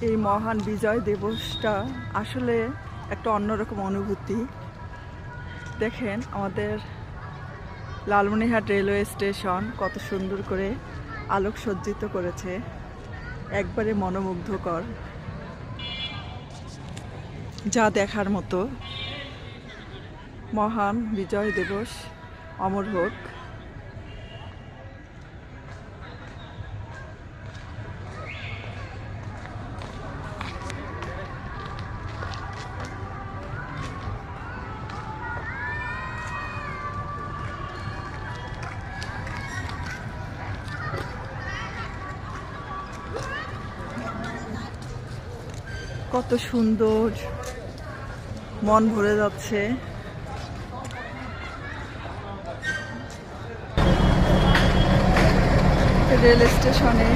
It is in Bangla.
এই মহান বিজয় দিবসটা আসলে একটা অন্যরকম অনুভূতি। দেখেন আমাদের লালমনিরহাট রেলওয়ে স্টেশন কত সুন্দর করে আলোকসজ্জিত করেছে, একবারে মনোমুগ্ধকর, যা দেখার মতো। মহান বিজয় দিবস অমর হোক। কত সুন্দর, মন ভরে যাচ্ছে। রেল স্টেশনে